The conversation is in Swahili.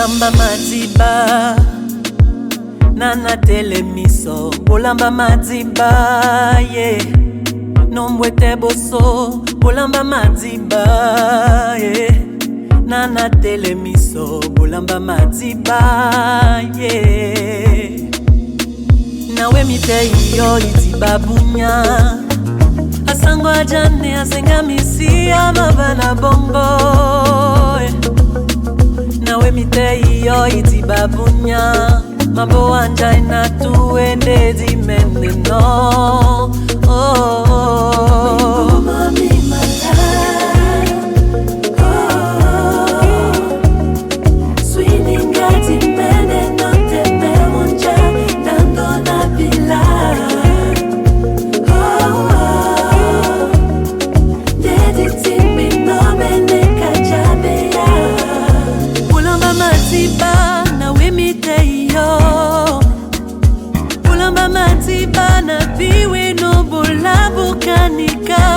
Bolamba madiba Nana telemiso Bolamba madiba yeah. Nombwete boso Bolamba madiba yeah. Nana telemiso Bolamba madiba yeah. Nawe mite iyo itiba bunya Asango ajane asenga misi amabana bongo yeah. Nawe mite iyo itiba bunya Mambo anja ina tuende dimende no oh, oh, oh. Mommy, my life oh, Sweeney ngati mende no teme unja Tango na bila oh, oh. Dedi timi no mene kajabe ya Bolamba madiba na wemite iyo Bolamba madiba na biwe no bolabu kanika